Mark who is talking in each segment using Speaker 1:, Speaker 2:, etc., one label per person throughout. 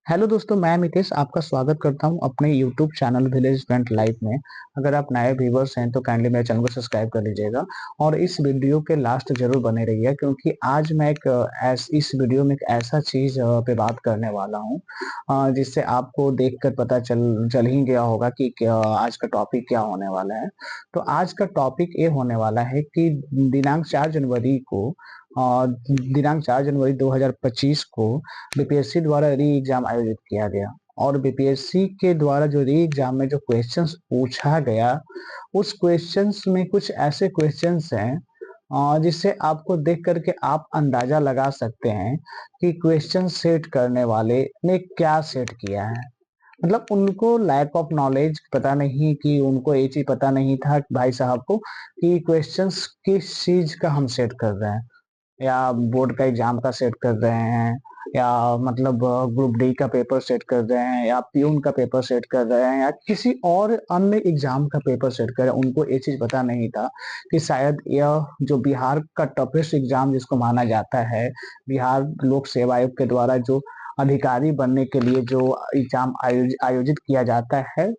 Speaker 1: Hello दोस्तों, मैं मितेश आपका स्वागत करता हूं अपने YouTube channel village friend life में। अगर आप नए व्यूवर्स हैं तो काइंडली मेरे चैनल को सब्सक्राइब कर लीजिएगा और इस वीडियो के लास्ट जरूर बने रहिए, क्योंकि आज मैं इस वीडियो में एक ऐसा चीज पे बात करने वाला हूं जिससे आपको देखकर पता चल ही गया होगा कि आज का टॉपिक क्या होने वाला है। तो आज का टॉपिक ये होने वाला है कि दिनांक 4 जनवरी को दिनांक 4 जनवरी 2025 को बीपीएससी द्वारा री एग्जाम आयोजित किया गया और बीपीएससी के द्वारा जो री एग्जाम में जो क्वेश्चंस पूछा गया, उस क्वेश्चंस में कुछ ऐसे क्वेश्चंस हैं जिससे आपको देख करके आप अंदाजा लगा सकते हैं कि क्वेश्चन सेट करने वाले ने क्या सेट किया है। मतलब उनको लैक ऑफ नॉलेज पता नहीं, कि उनको ये चीज पता नहीं था भाई साहब को कि क्वेश्चंस किस चीज का हम सेट कर रहे हैं, या बोर्ड का एग्जाम का सेट कर रहे हैं, या मतलब ग्रुप डी का पेपर सेट कर रहे हैं, या प्यून का पेपर सेट कर रहे हैं, या किसी और अन्य एग्जाम का पेपर सेट कर रहे हैं। उनको ये चीज पता नहीं था कि शायद यह जो बिहार का टफेस्ट एग्जाम जिसको माना जाता है, बिहार लोक सेवा आयोग के द्वारा जो अधिकारी बनने के लिए जो एग्जाम आयोजित किया जाता है,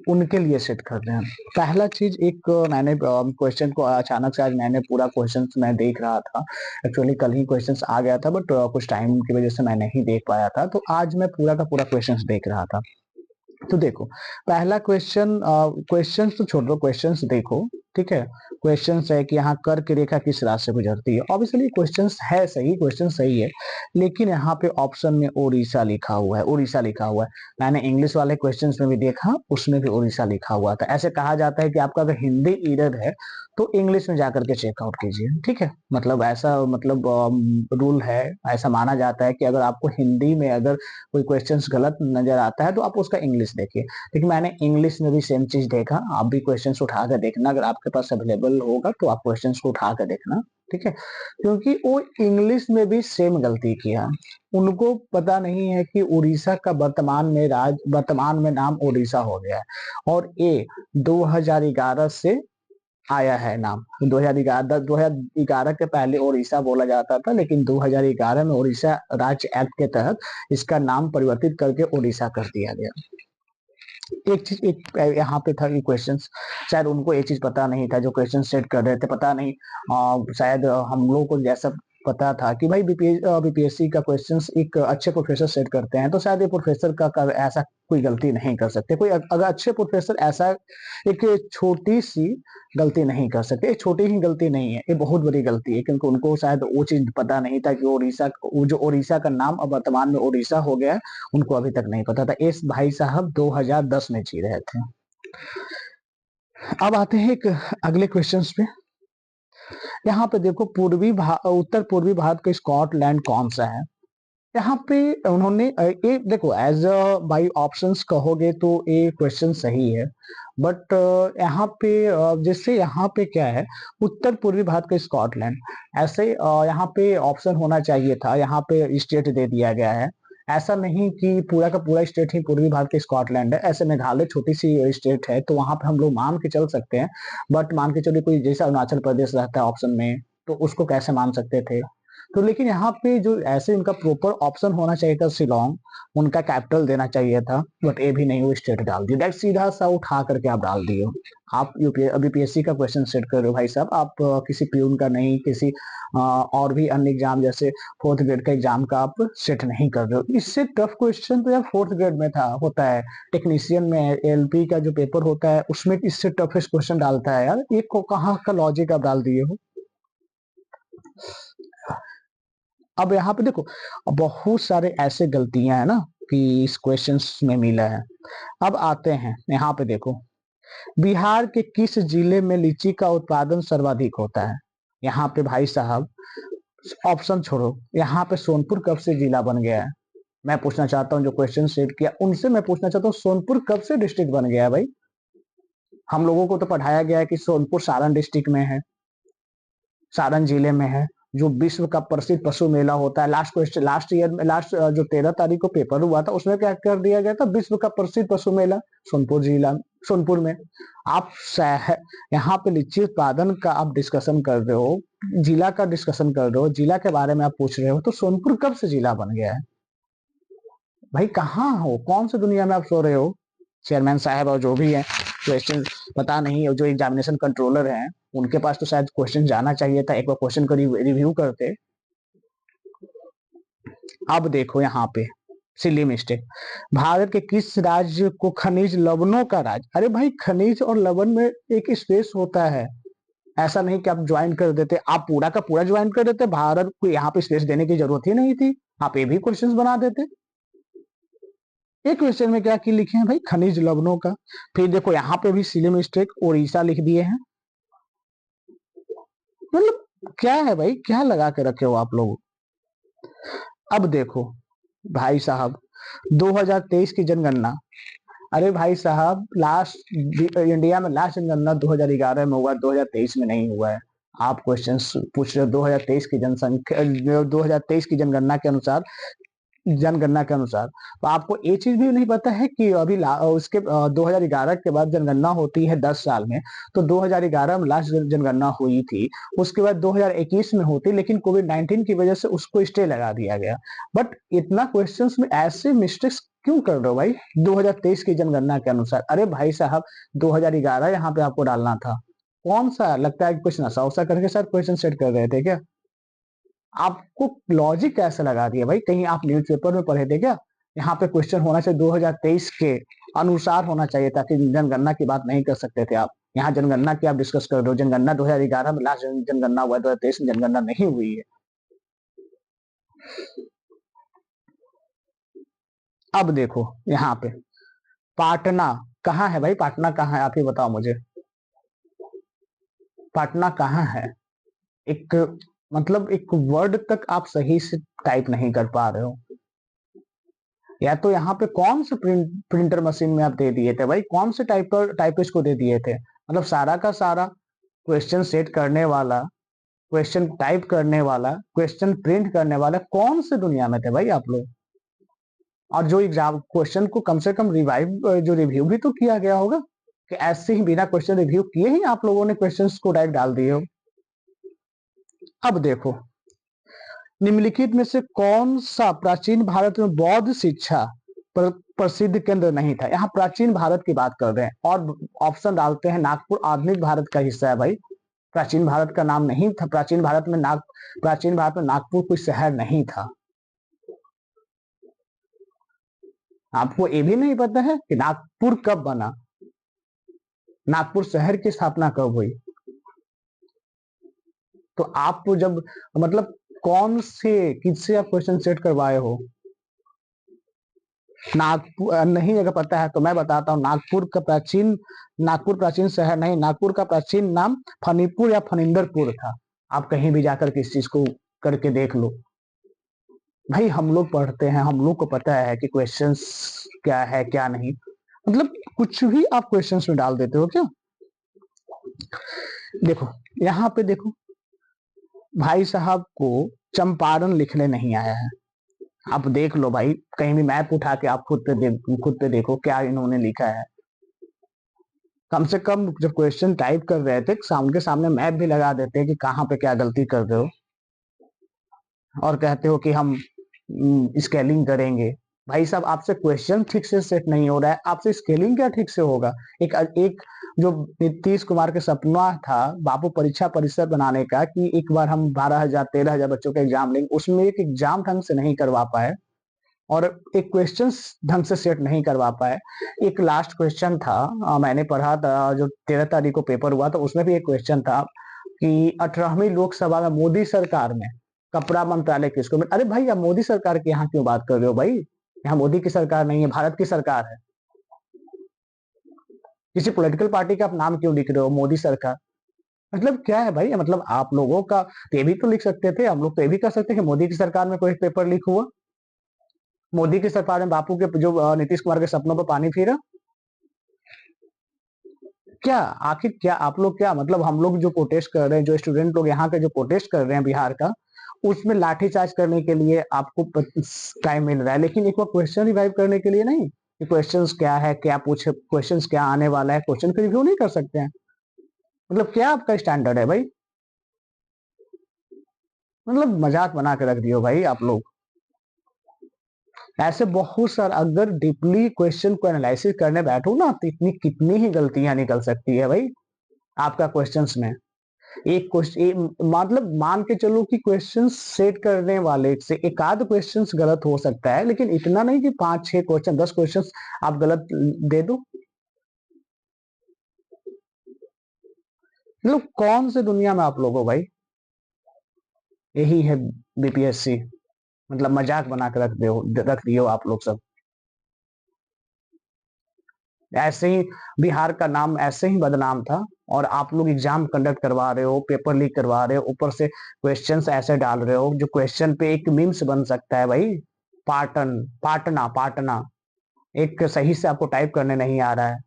Speaker 1: उनके लिए सेट कर रहे हैं। पहला चीज, एक मैंने क्वेश्चन को अचानक से आज मैंने पूरा क्वेश्चन मैं देख रहा था। एक्चुअली कल ही क्वेश्चंस आ गया था, बट कुछ टाइम की वजह से मैं नहीं देख पाया था, तो आज मैं पूरा का पूरा क्वेश्चंस देख रहा था। तो देखो, पहला क्वेश्चन तो छोड़ दो, क्वेश्चंस देखो। ठीक है, क्वेश्चंस है कि यहाँ कर्क की रेखा किस राशि से गुजरती है। ऑब्वियसली क्वेश्चंस है सही, क्वेश्चन सही है, लेकिन यहाँ पे ऑप्शन में उड़ीसा लिखा हुआ है, उड़ीसा लिखा हुआ है। मैंने इंग्लिश वाले क्वेश्चंस में भी देखा, उसमें भी उड़ीसा लिखा हुआ था। ऐसे कहा जाता है कि आपका अगर हिंदी एरर है तो इंग्लिश में जाकर के चेकआउट कीजिए। ठीक है, मतलब ऐसा मतलब रूल है, ऐसा माना जाता है कि अगर आपको हिंदी में अगर कोई क्वेश्चंस गलत नजर आता है तो आप उसका इंग्लिश देखिए। लेकिन मैंने इंग्लिश में भी सेम चीज देखा, आप भी क्वेश्चंस उठा कर देखना, अगर आपके पास अवेलेबल होगा तो आप क्वेश्चंस को उठा कर देखना। ठीक है, क्योंकि वो इंग्लिश में भी सेम गलती किया। उनको पता नहीं है कि उड़ीसा का वर्तमान में नाम उड़ीसा हो गया है, और ये 2011 से आया है नाम। 2011 के पहले उड़ीसा बोला जाता था, लेकिन 2011 में उड़ीसा राज्य एक्ट के तहत इसका नाम परिवर्तित करके उड़ीसा कर दिया गया। एक चीज एक यहाँ पे था कि क्वेश्चंस, शायद उनको ये चीज पता नहीं था जो क्वेश्चन सेट कर रहे थे, पता नहीं शायद हम लोगों को जैसा पता था कि भाई बीपीएससी का क्वेश्चंस एक अच्छे प्रोफेसर सेट करते हैं, तो शायद ये प्रोफेसर का ऐसा कोई गलती नहीं कर सकते। कोई अगर अच्छे प्रोफेसर ऐसा एक छोटी सी गलती नहीं कर सकते। एक छोटी ही गलती नहीं है, ये बहुत बड़ी गलती है, क्योंकि उनको शायद वो चीज पता नहीं था कि जो उड़ीसा का नाम अब वर्तमान में उड़ीसा हो गया है, उनको अभी तक नहीं पता था। इस भाई साहब 2010 में जी रहे थे। अब आते हैं एक अगले क्वेश्चंस पे। यहाँ पे देखो, उत्तर पूर्वी भारत का स्कॉटलैंड कौन सा है। यहाँ पे उन्होंने ये देखो, एज बाई ऑप्शंस कहोगे तो ये क्वेश्चन सही है, बट यहाँ पे जैसे यहाँ पे क्या है, उत्तर पूर्वी भारत का स्कॉटलैंड, ऐसे यहाँ पे ऑप्शन होना चाहिए था, यहाँ पे स्टेट दे दिया गया है। ऐसा नहीं कि पूरा का पूरा स्टेट ही पूर्वी भारत का स्कॉटलैंड है। ऐसे मेघालय छोटी सी स्टेट है, तो वहां पे हम लोग मान के चल सकते हैं, बट मान के चलिए कोई जैसा अरुणाचल प्रदेश रहता है ऑप्शन में, तो उसको कैसे मान सकते थे। तो लेकिन यहाँ पे जो ऐसे इनका प्रॉपर ऑप्शन होना चाहिए था शिलोंग, उनका कैपिटल देना चाहिए था, बट ये भी नहीं, वो स्टेट डाल दिया, डायरेक्ट सीधा सा उठा करके आप डाल दिए हो। आप यूपीएससी का क्वेश्चन सेट कर रहे हो भाई साहब, आप किसी प्यून का नहीं, किसी और भी अन्य एग्जाम जैसे फोर्थ ग्रेड का एग्जाम का आप सेट नहीं कर रहे हो। इससे टफ क्वेश्चन तो यार फोर्थ ग्रेड में था होता है, टेक्नीशियन में एलपी का जो पेपर होता है उसमें इससे टफेस्ट क्वेश्चन डालता है यार, ये कहाँ का लॉजिक आप डाल दिए हो। अब यहाँ पे देखो, बहुत सारे ऐसे गलतियां है ना कि इस क्वेश्चंस में मिला है। अब आते हैं यहाँ पे देखो, बिहार के किस जिले में लीची का उत्पादन सर्वाधिक होता है। यहाँ पे भाई साहब ऑप्शन छोड़ो, यहाँ पे सोनपुर कब से जिला बन गया है। मैं पूछना चाहता हूँ जो क्वेश्चन सेट किया उनसे, मैं पूछना चाहता हूँ सोनपुर कब से डिस्ट्रिक्ट बन गया है भाई। हम लोगों को तो पढ़ाया गया है कि सोनपुर सारण डिस्ट्रिक्ट में है, सारण जिले में है, जो विश्व का प्रसिद्ध पशु मेला होता है। लास्ट ईयर में, लास्ट जो 13 तारीख को पेपर हुआ था, उसमें क्या कर दिया गया था, विश्व का प्रसिद्ध पशु मेला सोनपुर जिला, सोनपुर में। आप यहाँ पे लीची उत्पादन का आप डिस्कशन कर रहे हो, जिला का डिस्कशन कर रहे हो, जिला के बारे में आप पूछ रहे हो, तो सोनपुर कब से जिला बन गया है। भाई कहाँ हो, कौन सी दुनिया में आप सो रहे हो? चेयरमैन साहब और जो भी है क्वेश्चन पता नहीं, और जो एग्जामिनेशन कंट्रोलर हैं उनके पास तो शायद क्वेश्चन जाना चाहिए था, एक बार क्वेश्चन को रिव्यू करते। अब देखो यहाँ पे सिली मिस्टेक, भारत के किस राज्य को खनिज लवणों का राज्य, अरे भाई खनिज और लवण में एक स्पेस होता है, ऐसा नहीं कि आप ज्वाइन कर देते, आप पूरा का पूरा ज्वाइन कर देते, भारत को यहाँ पे स्पेस देने की जरूरत ही नहीं थी, आप ये भी क्वेश्चंस बना देते। एक क्वेश्चन में क्या की लिखे हैं भाई, खनिज लवणों का। फिर देखो यहाँ पे भी सिली मिस्टेक, उड़ीसा लिख दिए हैं। मतलब क्या है भाई, क्या लगा के रखे हो आप लोग? अब देखो भाई साहब 2023 की जनगणना, अरे भाई साहब लास्ट इंडिया में लास्ट जनगणना 2011 में हुआ, 2023 में नहीं हुआ है। आप क्वेश्चंस पूछ रहे हो 2023 की जनसंख्या, 2023 की जनगणना के अनुसार, तो आपको ये चीज भी नहीं पता है कि अभी उसके 2011 के बाद जनगणना होती है 10 साल में, तो 2011 में लास्ट जनगणना हुई थी, उसके बाद 2021 में होती, लेकिन कोविड-19 की वजह से उसको स्टे लगा दिया गया। बट इतना क्वेश्चंस में ऐसे मिस्टेक्स क्यों कर रहे हो भाई? 2023 की जनगणना के अनुसार, अरे भाई साहब 2011 यहाँ पे आपको डालना था। कौन सा लगता है कि कुछ नशा वसा करके सर क्वेश्चन सेट कर रहे थे क्या? आपको लॉजिक कैसे लगा दिया भाई, कहीं आप न्यूज़पेपर में पढ़े थे क्या? यहाँ पे क्वेश्चन होना चाहिए 2023 के अनुसार होना चाहिए, ताकि जनगणना की बात नहीं कर सकते थे आप। यहाँ जनगणना की आप डिस्कस कर रहे हो, जनगणना 2011 में लास्ट जनगणना हुआ है, 2023 में जनगणना नहीं हुई है। अब देखो यहाँ पे पाटना कहाँ है भाई, पाटना कहाँ है आप ही बताओ मुझे, पाटना कहाँ है? एक मतलब एक वर्ड तक आप सही से टाइप नहीं कर पा रहे हो, या तो यहाँ पे कौन से प्रिंटर मशीन में आप दे दिए थे भाई, कौन से टाइपिस्ट को दे दिए थे? मतलब सारा का सारा क्वेश्चन सेट करने वाला, क्वेश्चन टाइप करने वाला, क्वेश्चन प्रिंट करने वाला कौन से दुनिया में थे भाई आप लोग? और जो एग्जाम क्वेश्चन को कम से कम जो रिव्यू भी तो किया गया होगा, कि ऐसे ही बिना क्वेश्चन रिव्यू किए ही आप लोगों ने क्वेश्चंस को डायरेक्ट डाल दिए हो। अब देखो निम्नलिखित में से कौन सा प्राचीन भारत में बौद्ध शिक्षा प्रसिद्ध केंद्र नहीं था? यहाँ प्राचीन भारत की बात कर रहे हैं और ऑप्शन डालते हैं नागपुर आधुनिक भारत का हिस्सा है भाई, प्राचीन भारत का नाम नहीं था, प्राचीन भारत में नागपुर कोई शहर नहीं था। आपको ये भी नहीं पता है कि नागपुर कब बना, नागपुर शहर की स्थापना कब हुई? तो आप जब मतलब कौन से किससे आप क्वेश्चन सेट करवाए हो? नागपुर नहीं अगर पता है तो मैं बताता हूँ, नागपुर प्राचीन शहर नहीं, नागपुर का प्राचीन नाम फनीपुर या फनिंदरपुर था। आप कहीं भी जाकर के इस चीज को करके देख लो भाई, हम लोग पढ़ते हैं, हम लोग को पता है कि क्वेश्चंस क्या है क्या नहीं, मतलब कुछ भी आप क्वेश्चंस में डाल देते हो क्या? देखो यहाँ पे देखो भाई साहब को चंपारण लिखने नहीं आया है, आप देख लो भाई, कहीं भी मैप उठा के आप खुद पे देखो क्या इन्होंने लिखा है। कम से कम जब क्वेश्चन टाइप कर रहे थे उनके सामने मैप भी लगा देते हैं कि कहाँ पे क्या गलती कर रहे हो, और कहते हो कि हम स्केलिंग करेंगे। भाई साहब आपसे क्वेश्चन ठीक से सेट नहीं हो रहा है, आपसे स्केलिंग क्या ठीक से होगा? एक एक जो नीतीश कुमार का सपना था बापू परीक्षा परिसर बनाने का, कि एक बार हम 12,000 13,000 बच्चों का एग्जाम लेंगे, उसमें एक एग्जाम ढंग से नहीं करवा पाए, और एक क्वेश्चन ढंग से सेट नहीं करवा पाए। एक लास्ट क्वेश्चन था, मैंने पढ़ा था जो 13 तारीख को पेपर हुआ था, उसमें भी एक क्वेश्चन था कि 18वीं लोकसभा में मोदी सरकार में कपड़ा मंत्रालय किसको मिला? अरे भाई आप मोदी सरकार की यहाँ क्यों बात कर रहे हो भाई? यहाँ मोदी की सरकार नहीं है, भारत की सरकार है। किसी पॉलिटिकल पार्टी का आप नाम क्यों लिख रहे हो मोदी सरकार? मतलब क्या है भाई, मतलब आप लोगों का ये भी तो लिख सकते थे, हम लोग तो ये भी कर सकते हैं कि मोदी की सरकार में कोई पेपर लीक हुआ, मोदी की सरकार में बापू के जो नीतीश कुमार के सपनों पर पानी फिरा। क्या आखिर क्या आप लोग क्या मतलब, हम लोग जो प्रोटेस्ट कर रहे हैं, जो स्टूडेंट लोग यहाँ के जो प्रोटेस्ट कर रहे हैं बिहार का, उसमें लाठीचार्ज करने के लिए आपको टाइम मिल रहा है, लेकिन एक बार क्वेश्चन रिवाइव करने के लिए नहीं, कि क्वेश्चंस क्या है, क्या पूछे, क्वेश्चंस क्या आने वाला है, क्वेश्चन का रिव्यू नहीं कर सकते हैं? मतलब क्या आपका स्टैंडर्ड है भाई? मतलब मजाक बना के रख दियो भाई आप लोग। ऐसे बहुत सारे, अगर डीपली क्वेश्चन को एनालिसिस करने बैठो ना तो इतनी कितनी ही गलतियां निकल सकती है भाई आपका क्वेश्चंस में। एक क्वेश्चन मतलब मान के चलो कि क्वेश्चन सेट करने वाले से एक आध क्वेश्चन गलत हो सकता है, लेकिन इतना नहीं कि 5-6 क्वेश्चन 10 क्वेश्चन आप गलत दे दो। मतलब कौन से दुनिया में आप लोग हो भाई। यही है बीपीएससी, मतलब मजाक बना के रख दिए हो आप लोग सब। ऐसे ही बिहार का नाम ऐसे ही बदनाम था, और आप लोग एग्जाम कंडक्ट करवा रहे हो, पेपर लीक करवा रहे हो, ऊपर से क्वेश्चंस ऐसे डाल रहे हो जो क्वेश्चन पे एक मीम्स बन सकता है भाई। पाटन, पाटना, पाटना, एक सही से आपको टाइप करने नहीं आ रहा है।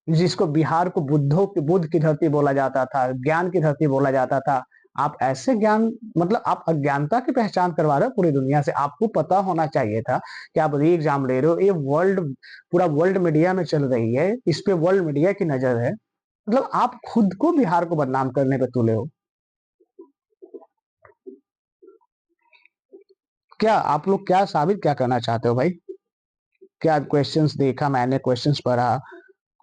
Speaker 1: जिसको बिहार को बुद्धों की बुद्ध की धरती बोला जाता था, ज्ञान की धरती बोला जाता था, आप ऐसे ज्ञान, मतलब आप अज्ञानता की पहचान करवा रहे हो पूरी दुनिया से। आपको पता होना चाहिए था कि आप री एग्जाम ले रहे हो, ये वर्ल्ड, पूरा वर्ल्ड मीडिया में चल रही है, इस पे वर्ल्ड मीडिया की नजर है। मतलब आप खुद को बिहार को बदनाम करने पे तुले हो। क्या आप लोग क्या साबित क्या करना चाहते हो भाई। क्या क्वेश्चंस देखा मैंने, क्वेश्चंस पढ़ा,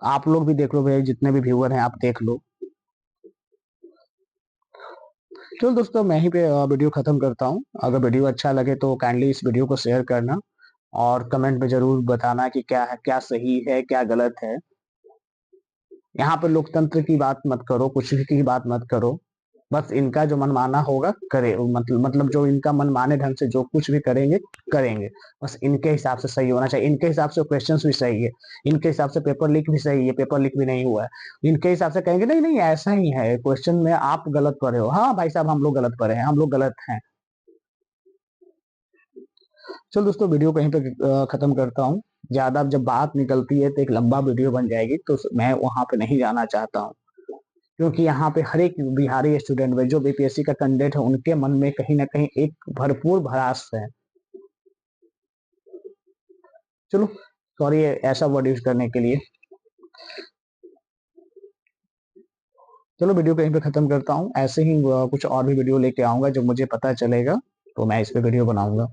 Speaker 1: आप लोग भी देख लो भाई, जितने भी व्यूअर हैं आप देख लो। चलो दोस्तों, मैं ही पे वीडियो खत्म करता हूँ। अगर वीडियो अच्छा लगे तो काइंडली इस वीडियो को शेयर करना, और कमेंट में जरूर बताना कि क्या है, क्या सही है, क्या गलत है। यहाँ पे लोकतंत्र की बात मत करो, कुछ भी की बात मत करो। बस इनका जो मनमाना होगा करे, मतलब जो इनका मनमाने ढंग से जो कुछ भी करेंगे करेंगे। बस इनके हिसाब से सही होना चाहिए, इनके हिसाब से क्वेश्चंस भी सही है, इनके हिसाब से पेपर लीक भी सही है, पेपर लीक भी नहीं हुआ है। इनके हिसाब से कहेंगे नहीं नहीं ऐसा ही है, क्वेश्चन में आप गलत पढ़े हो। हाँ भाई साहब, हम लोग गलत पढ़े हैं, हम लोग गलत हैं। चलो दोस्तों, वीडियो कहीं पे खत्म करता हूँ। ज्यादा जब बात निकलती है तो एक लंबा वीडियो बन जाएगी, तो मैं वहां पे नहीं जाना चाहता हूँ। क्योंकि यहाँ पे हर एक बिहारी स्टूडेंट में जो बीपीएससी का कैंडिडेट है, उनके मन में कहीं ना कहीं एक भरपूर भड़ास है। चलो, सॉरी ऐसा वर्ड यूज करने के लिए। चलो, वीडियो कहीं पे खत्म करता हूँ। ऐसे ही कुछ और भी वीडियो लेके आऊंगा, जब मुझे पता चलेगा तो मैं इस पे वीडियो बनाऊंगा।